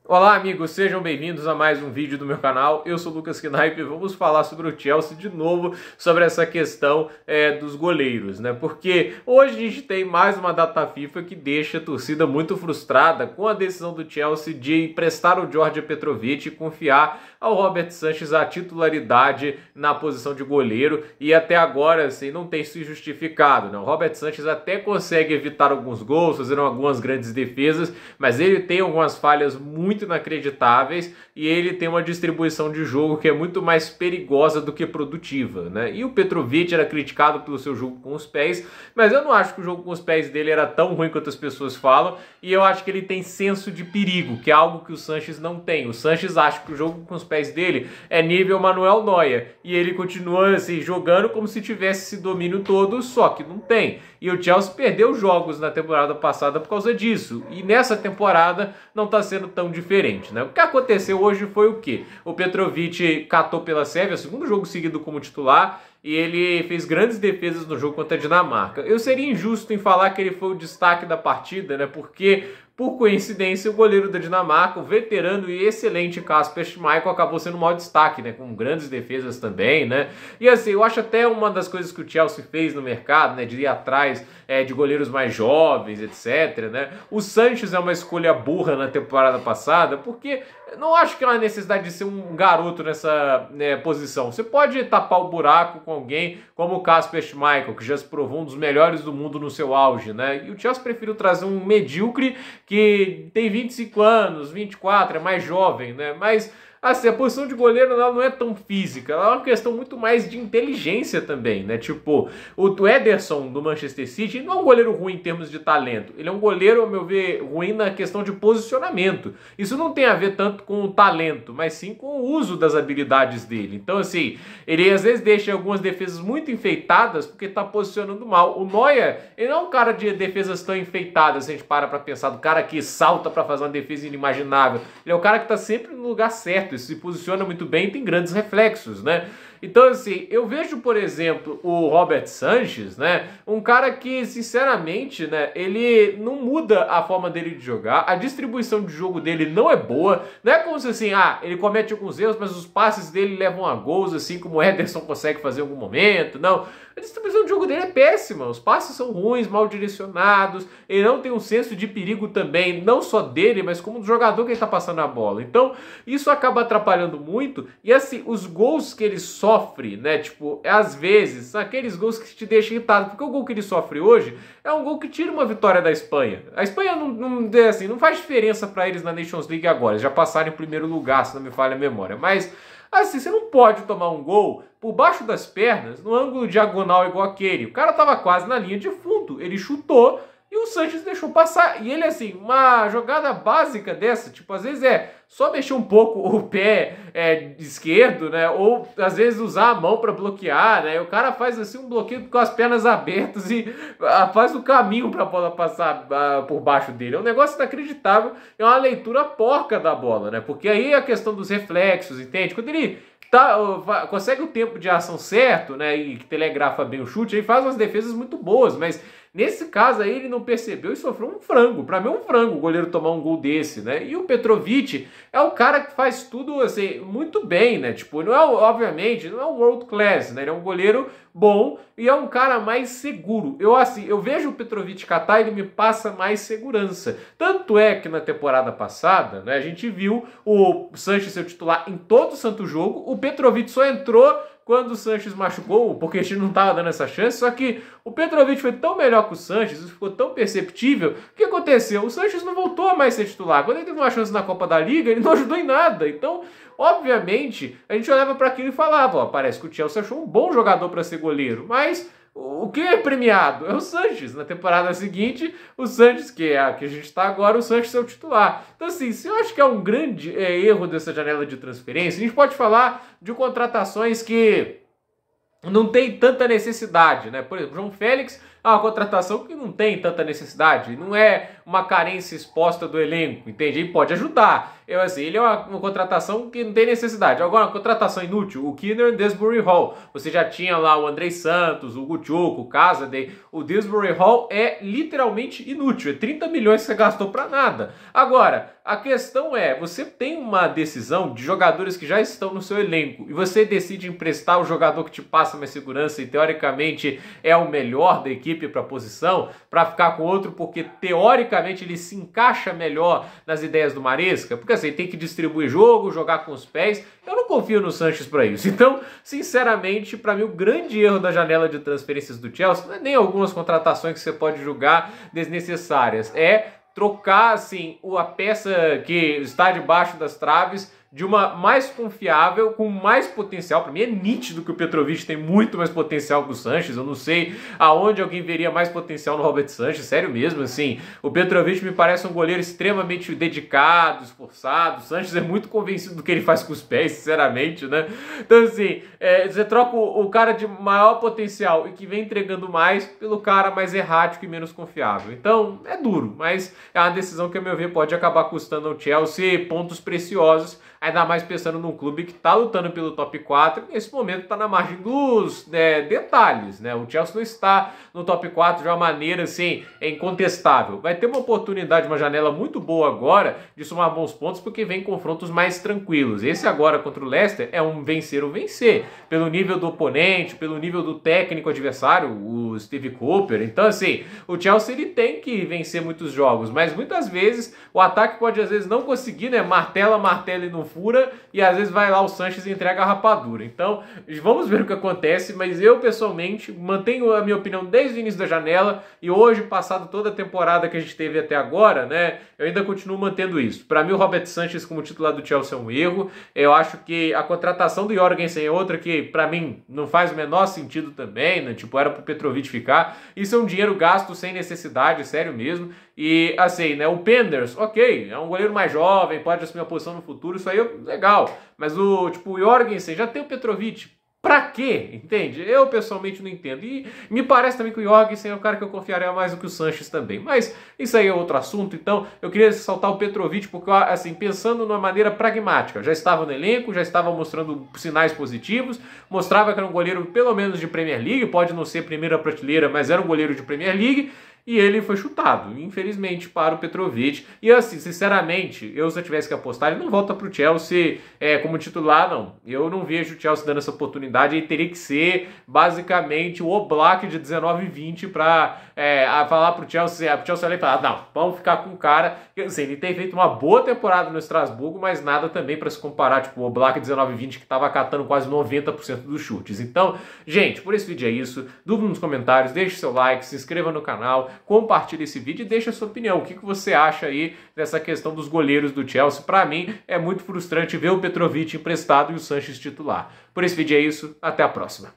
Olá amigos, sejam bem-vindos a mais um vídeo do meu canal. Eu sou o Lucas Knipe e vamos falar sobre o Chelsea de novo, sobre essa questão dos goleiros, né? Porque hoje a gente tem mais uma data FIFA que deixa a torcida muito frustrada com a decisão do Chelsea de emprestar o Djordje Petrovic e confiar ao Robert Sanchez a titularidade na posição de goleiro, e até agora assim, não tem se justificado, né? O Robert Sanchez até consegue evitar alguns gols, fazendo algumas grandes defesas, mas ele tem algumas falhas muito inacreditáveis e ele tem uma distribuição de jogo que é muito mais perigosa do que produtiva, né? E o Petrovic era criticado pelo seu jogo com os pés, mas eu não acho que o jogo com os pés dele era tão ruim quanto as pessoas falam, e eu acho que ele tem senso de perigo, que é algo que o Sanchez não tem. O Sanchez acha que o jogo com os pés dele é nível Manuel Neuer, e ele continua assim, jogando como se tivesse esse domínio todo, só que não tem. E o Chelsea perdeu jogos na temporada passada por causa disso, e nessa temporada não está sendo tão diferente, né? O que aconteceu hoje foi o quê? O Petrovic catou pela Sérvia, segundo jogo seguido como titular, e ele fez grandes defesas no jogo contra a Dinamarca. Eu seria injusto em falar que ele foi o destaque da partida, né? Porque, por coincidência, o goleiro da Dinamarca, o veterano e excelente Kasper Schmeichel, acabou sendo o maior destaque, né? Com grandes defesas também, né? E assim, eu acho até uma das coisas que o Chelsea fez no mercado, né? De ir atrás de goleiros mais jovens, etc, né? O Sanchez é uma escolha burra na temporada passada, porque não acho que é uma necessidade de ser um garoto nessa posição. Você pode tapar o buraco com alguém como o Kasper Schmeichel, que já se provou um dos melhores do mundo no seu auge, né? E o Chelsea preferiu trazer um medíocre que tem 25 anos, 24, é mais jovem, né? Mas assim, a posição de goleiro ela não é tão física, ela é uma questão muito mais de inteligência também, né? Tipo, o Ederson do Manchester City não é um goleiro ruim em termos de talento, ele é um goleiro, ao meu ver, ruim na questão de posicionamento. Isso não tem a ver tanto com o talento, mas sim com o uso das habilidades dele. Então, assim, ele às vezes deixa algumas defesas muito enfeitadas porque tá posicionando mal. O Neuer, ele não é um cara de defesas tão enfeitadas, se a gente para pra pensar, do cara que salta pra fazer uma defesa inimaginável. Ele é o cara que tá sempre no lugar certo, se posiciona muito bem e tem grandes reflexos, né? Então, assim, eu vejo, por exemplo, o Robert Sanchez, né? Um cara que, sinceramente, né? Ele não muda a forma dele de jogar, a distribuição de jogo dele não é boa, não é como se, assim, ele comete alguns erros, mas os passes dele levam a gols, assim como o Ederson consegue fazer em algum momento, não. A distribuição de jogo dele é péssima, os passes são ruins, mal direcionados, ele não tem um senso de perigo também, não só dele, mas como do jogador que ele tá passando a bola. Então, isso acaba atrapalhando muito, e assim, os gols que ele sofre, né, tipo, às vezes, são aqueles gols que te deixam irritado, porque o gol que ele sofre hoje é um gol que tira uma vitória da Espanha. A Espanha não faz diferença para eles na Nations League agora, eles já passaram em primeiro lugar, se não me falha a memória, mas assim, você não pode tomar um gol por baixo das pernas, no ângulo diagonal igual aquele. O cara tava quase na linha de fundo, ele chutou e o Sanchez deixou passar. E ele, assim, uma jogada básica dessa, tipo, às vezes só mexer um pouco o pé esquerdo, né? Ou às vezes usar a mão para bloquear, né? O cara faz assim um bloqueio com as pernas abertas e faz o caminho para a bola passar por baixo dele. É um negócio inacreditável, é uma leitura porca da bola, né? Porque aí é a questão dos reflexos, entende? Quando ele consegue o tempo de ação certo, né? E telegrafa bem o chute, ele faz umas defesas muito boas, mas nesse caso aí ele não percebeu e sofreu um frango. Para mim é um frango o goleiro tomar um gol desse, né? E o Petrovic é o cara que faz tudo assim muito bem, né? Tipo, não é, obviamente, não é um world class, né? Ele é um goleiro bom e é um cara mais seguro. Eu vejo o Petrovic catar e ele me passa mais segurança. Tanto é que na temporada passada, né, a gente viu o Sanchez ser titular em todo o santo jogo. O Petrovic só entrou quando o Sanchez machucou, porque a gente não estava dando essa chance, só que o Petrovic foi tão melhor que o Sanchez, isso ficou tão perceptível, o que aconteceu? O Sanchez não voltou a mais ser titular. Quando ele teve uma chance na Copa da Liga, ele não ajudou em nada. Então, obviamente, a gente olhava para aquilo e falava, ó, parece que o Chelsea achou um bom jogador para ser goleiro, mas o que é premiado? É o Sanchez. Na temporada seguinte, o Sanchez, que é a que a gente está agora, o Sanchez é o titular. Então, assim, se eu acho que é um grande erro dessa janela de transferência, a gente pode falar de contratações que não tem tanta necessidade, né? Por exemplo, João Félix é uma contratação que não tem tanta necessidade, não é uma carência exposta do elenco, entende? Ele pode ajudar. Ele é uma contratação que não tem necessidade. Agora, uma contratação inútil, o Keener Dewsbury Hall. Você já tinha lá o Andrei Santos, o Gutioco, o Casadei. O Dewsbury Hall é literalmente inútil. É 30 milhões que você gastou para nada. Agora, a questão é, você tem uma decisão de jogadores que já estão no seu elenco e você decide emprestar o jogador que te passa mais segurança e teoricamente é o melhor da equipe para a posição, para ficar com outro porque teoricamente ele se encaixa melhor nas ideias do Maresca, porque assim, tem que distribuir jogo, jogar com os pés. Eu não confio no Sanches para isso. Então, sinceramente, para mim o grande erro da janela de transferências do Chelsea não é nem algumas contratações que você pode julgar desnecessárias, é trocar assim a peça que está debaixo das traves de uma mais confiável, com mais potencial. Para mim é nítido que o Petrovic tem muito mais potencial que o Sanches. Eu não sei aonde alguém veria mais potencial no Robert Sanches, sério mesmo, assim. O Petrovic me parece um goleiro extremamente dedicado, esforçado. O Sanches é muito convencido do que ele faz com os pés, sinceramente, né? Então, assim, você troca o cara de maior potencial e que vem entregando mais pelo cara mais errático e menos confiável. Então, é duro, mas é uma decisão que, a meu ver, pode acabar custando ao Chelsea pontos preciosos, ainda mais pensando num clube que está lutando pelo top 4 e nesse momento está na margem dos detalhes, né? O Chelsea não está no top 4 de uma maneira assim, incontestável. Vai ter uma oportunidade, uma janela muito boa agora de somar bons pontos porque vem confrontos mais tranquilos. Esse agora contra o Leicester é um vencer ou vencer, pelo nível do oponente, pelo nível do técnico adversário, o Steve Cooper. Então assim, o Chelsea ele tem que vencer muitos jogos, mas muitas vezes o ataque pode às vezes não conseguir, né? Martela e não fura, e às vezes vai lá o Sanches e entrega a rapadura. Então, vamos ver o que acontece, mas eu pessoalmente mantenho a minha opinião desde o início da janela e hoje, passado toda a temporada que a gente teve até agora, né, eu ainda continuo mantendo isso. Para mim, o Robert Sanches como titular do Chelsea é um erro. Eu acho que a contratação do Jorgensen é outra que, para mim, não faz o menor sentido também, né? Tipo, era pro Petrovic ficar. Isso é um dinheiro gasto sem necessidade, sério mesmo. E, assim, né, o Penders, ok, é um goleiro mais jovem, pode assumir a posição no futuro, isso aí é legal. Mas o Jorgensen já tem o Petrovic. Pra quê? Entende? Eu pessoalmente não entendo. E me parece também que o Jorgensen é o cara que eu confiaria mais do que o Sanches também. Mas isso aí é outro assunto. Então eu queria ressaltar o Petrovic porque, assim, pensando numa maneira pragmática, já estava no elenco, já estava mostrando sinais positivos, mostrava que era um goleiro pelo menos de Premier League, pode não ser primeira prateleira, mas era um goleiro de Premier League. E ele foi chutado, infelizmente, para o Petrovic. E assim, sinceramente, eu se eu tivesse que apostar, ele não volta para o Chelsea como titular, não. Eu não vejo o Chelsea dando essa oportunidade. Ele teria que ser, basicamente, o Oblak de 19 e 20 para falar para o Chelsea. O Chelsea ali falar, não, vamos ficar com o cara. Assim, ele tem feito uma boa temporada no Estrasburgo, mas nada também para se comparar. Tipo, o Oblak 19 e 20 que estava catando quase 90% dos chutes. Então, gente, por esse vídeo é isso. Dúvida nos comentários, deixe seu like, se inscreva no canal, compartilhe esse vídeo e deixe a sua opinião. O que você acha aí dessa questão dos goleiros do Chelsea? Para mim, é muito frustrante ver o Petrovic emprestado e o Sanches titular. Por esse vídeo é isso, até a próxima.